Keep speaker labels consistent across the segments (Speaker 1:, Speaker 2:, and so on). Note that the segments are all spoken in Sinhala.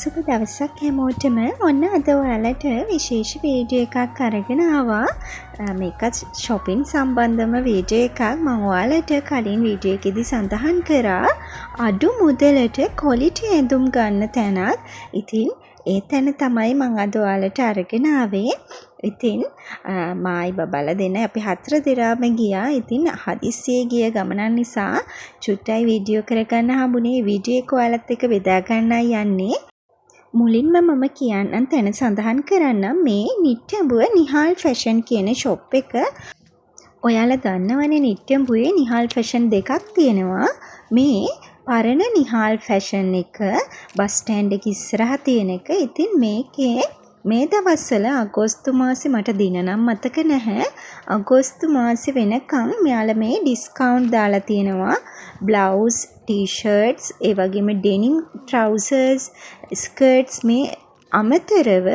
Speaker 1: සුබ දවසක් හැමෝටම. ඔන්න අද ඔයාලට විශේෂ වීඩියෝ එකක් අරගෙන ආවා. මේකත් shopping සම්බන්ධම වීඩියෝ එකක්. මම ඔයාලට කලින් වීඩියෝ එකේදී සඳහන් කරා අඩු මුදලට quality ඇඳුම් ගන්න තැනක්. ඉතින් ඒ තැන තමයි මම අද ඔයාලට අරගෙන ආවේ. ඉතින් මායි බබලා දෙන්න අපි 4 දෙනාම ගියා. ඉතින් හදිස්සියේ ගිය ගමන නිසා චුට්ටයි වීඩියෝ කරගන්න හම්බුනේ. වීඩියෝ එක ඔයාලත් එක්ක බෙදා ගන්නයි යන්නේ. මුලින්ම මම කියන්නම් තැන සඳහන් කරන්නම් මේ නිට්ටඹුව නිහාල් ෆැෂන් කියන ෂොප් එක. ඔයාලා දන්නවනේ නිට්ටඹුවේ නිහාල් ෆැෂන් දෙකක් තියෙනවා. මේ පරණ නිහාල් ෆැෂන් එක බස් ස්ටෑන්ඩ් එක ඉස්සරහා තියෙන එක. ඉතින් මේකේ මේ දවස්වල අගෝස්තු මාසේ මට දින නම් මතක නැහැ. අගෝස්තු මාසේ වෙනකම් මෙයාලා මේ ඩිස්කවුන්ට් දාලා තියෙනවා. බ්ලවුස්, ටී-ෂර්ට්ස්, ඒ වගේම ඩෙනිම් ට්‍රවුසර්ස්, ස්කර්ට්ස් මේ අමතරව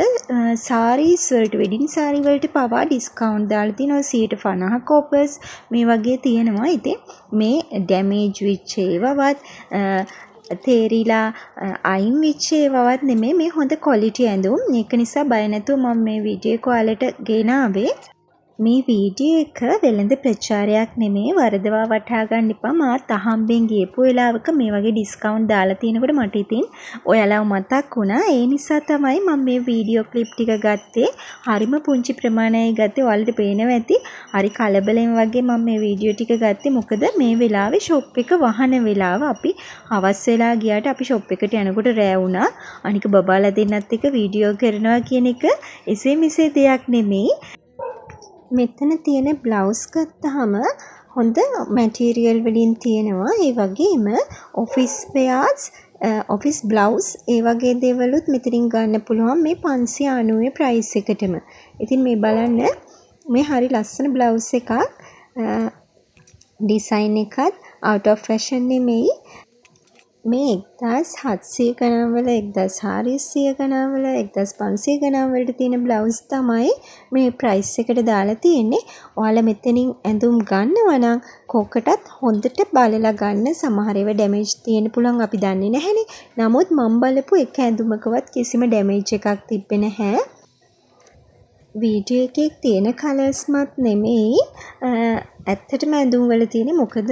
Speaker 1: සාරීස් වලට වෙඩින් සාරි වලට පවා ඩිස්කවුන්ට් දාලා තිනවා 50% ඔෆර්ස් මේ වගේ තියෙනවා. ඉතින් මේ ඩැමේජ් වෙච්ච ඒවාවත් තේරිලා අයින් වෙච්ච ඒවාවත් නෙමෙයි මේ හොඳ ක්වොලිටි ඇඳුම්. ඒක නිසා බය නැතුව මම මේ වීඩියෝ එක ඔයාලට ගෙනාවේ. මේ වීඩියෝ එක වෙළඳ ප්‍රචාරයක් නෙමෙයි. වරදවා වටහා ගන්න එපා. මාත් අහම්බෙන් ගියපු වෙලාවක මේ වගේ ඩිස්කවුන්ට් දාලා තිනකොට මට ඉතින් ඔයාලව මතක් වුණා. ඒ නිසා තමයි මම මේ වීඩියෝ ක්ලිප් ටික ගත්තේ. හරිම පුංචි ප්‍රමාණයයි ගත්තේ. ඔයාලට පේනවා ඇති. හරි කලබලෙන් වගේ මම මේ වීඩියෝ ටික ගත්තේ. මොකද මේ වෙලාවේ ෂොප් එක වහන වෙලාව. අපි හවස් වෙලා ගියාට අපි ෂොප් එකට යනකොට රෑ වුණා. අනික බබාලා දෙන්නත් එක්ක වීඩියෝ කරනවා කියන එක එසේ මෙසේ දෙයක් නෙමෙයි. මෙතන තියෙන බ්ලවුස් ගත්තාම හොඳ මැටීරියල් වලින් තියෙනවා. ඒ වගේම ඔෆිස් වෙයාර්ස්, ඔෆිස් බ්ලවුස් ඒ වගේ දේවලුත් මෙතනින් ගන්න පුළුවන් මේ 590 ප්‍රයිස් එකටම. ඉතින් මේ බලන්න මේ හරි ලස්සන බ්ලවුස් එකක්. ඩිසයින් එකත් out of fashion නෙමෙයි. මේ 1700 ගණන් වල 1400 ගණන් වල 1500 ගණන් වලට තියෙන බ්ලවුස් තමයි මේ ප්‍රයිස් එකට දාලා තියෙන්නේ. ඔයාලා මෙතනින් ඇඳුම් ගන්නවා නම් කොකටත් හොඳට බලලා ගන්න. සමහර ඒවා ඩැමේජ් තියෙන්න පුළුවන් අපි දන්නේ නැහැනේ. නමුත් මම බලපු එක ඇඳුමකවත් කිසිම ඩැමේජ් එකක් තිබ්බේ නැහැ. වීඩියෝ එකේ තියෙන කලර්ස්මත් නෙමෙයි. ඇත්තටම ඇඳුම් වල තියෙන මොකද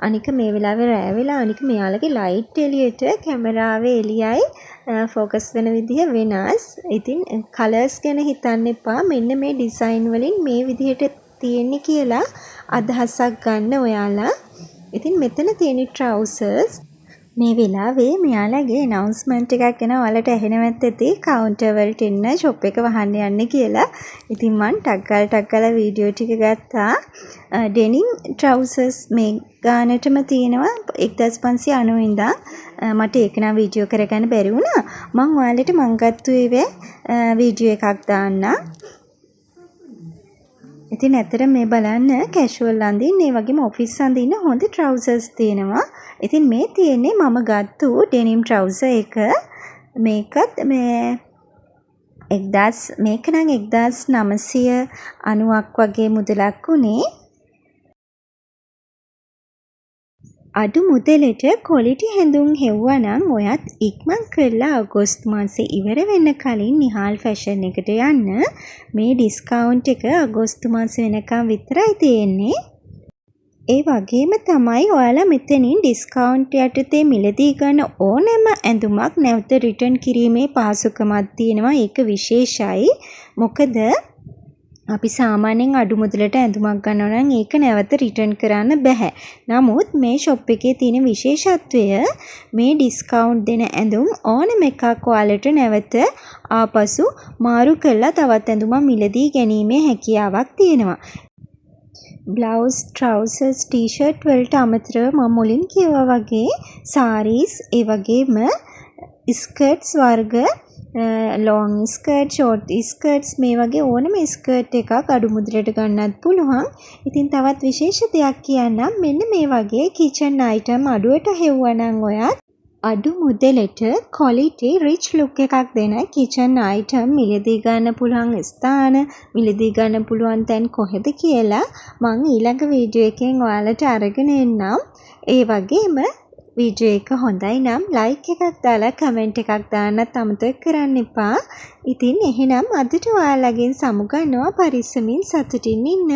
Speaker 1: අනික මේ වෙලාවේ රෑ වෙලා අනික මෙයාලගේ ලයිට් එළියට කැමරාවේ එළියයි ફોකස් වෙන විදිහ වෙනස්. ඉතින් කලර්ස් ගැන හිතන්න එපා. මෙන්න මේ ඩිසයින් වලින් මේ විදිහට තියෙන්නේ කියලා අදහසක් ගන්න ඔයාලා. ඉතින් මෙතන තියෙන ට්‍රවුසර්ස් මේ වෙලාවේ මෙයාලගේ announcement එකක් එනවා. ඔයාලට ඇහෙනවත් ඇති කවුන්ටර් වලට එන්න ෂොප් එක වහන්න යන්න කියලා. ඉතින් මම ටක් ගාලා වීඩියෝ ටික ගත්තා. ඩෙනිම් ට්‍රවුසර්ස් මේ ගානටම තියෙනවා 1590 ඉඳන්. මට ඒක නම් වීඩියෝ කරගන්න බැරි වුණා. මම ඔයාලට ගත්තු වීඩියෝ එකක් දාන්නම්. ඉතින් ඇත්තට මේ බලන්න කැෂුවල් අඳින්න ඒ වගේම ඔෆිස් අඳින්න හොඳ ට්‍රවුසර්ස් තියෙනවා. ඉතින් මේ තියෙන්නේ මම ගත්තු ඩෙනිම් ට්‍රවුසර් එක. මේකත් මේ 1000 මේක නම් 1990ක් වගේ මුදලක් උනේ. අඩු මුදලට ක්වොලිටි හැඳුම් හෙව්වා නම් ඔයත් ඉක්මන් කරලා අගෝස්තු මාසේ ඉවර වෙන්න කලින් නිහාල් ෆැෂන් එකට යන්න. මේ ඩිස්කවුන්ට් එක අගෝස්තු මාසේ වෙනකම් විතරයි තියෙන්නේ. ඒ වගේම තමයි ඔයාලා මෙතනින් ඩිස්කවුන්ට් යටතේ මිලදී ගන්න ඕනෑම ඇඳුමක් නැවත රිටර්න් කිරීමේ පහසුකමක් තියෙනවා. ඒක විශේෂයි. මොකද අපි සාමාන්‍යයෙන් අඩු මුදලට ඇඳුමක් ගන්නවා නම් ඒක නැවත රිටර්න් කරන්න බෑ. නමුත් මේ ෂොප් එකේ තියෙන විශේෂත්වය මේ ඩිස්කවුන්ට් දෙන ඇඳුම් ඕනම එකක් ඔයාලට නැවත ආපසු මාරු කරලා තවත් ඇඳුමක් මිලදී ගැනීමේ හැකියාවක් තියෙනවා. බ්ලවුස්, ට්‍රවුසර්ස්, ටී-ෂර්ට් වලට අමතරව මම මුලින් කිව්වා වගේ සාරීස් ඒ වගේම ස්කර්ට්ස් වර්ග ලොං ස්කර්ට්, ෂෝට් ස්කර්ට්ස් මේ වගේ ඕනම ස්කර්ට් එකක් අඩු මුදලට ගන්නත් පුළුවන්. ඉතින් තවත් විශේෂ දෙයක් කියන්නම්. මෙන්න මේ වගේ කිචන් අයිටම් අඩුවට හෙව්වා නම් ඔයත් අඩු මුදලට quality rich look එකක් දෙන කිචන් අයිටම් මිලදී ගන්න පුළුවන් ස්ථාන, මිලදී ගන්න පුළුවන් තැන් කොහෙද කියලා මම ඊළඟ වීඩියෝ එකෙන් ඔයාලට අරගෙන එන්නම්. ඒ වගේම වීඩියෝ එක හොඳයි නම් ලයික් එකක් දාලා කමෙන්ට් එකක් දාන්නත් අමතක කරන්න එපා. ඉතින් එහෙනම් අදට ඔයාලගෙන් සමුගන්නවා පරිස්සමින් සතුටින් ඉන්න.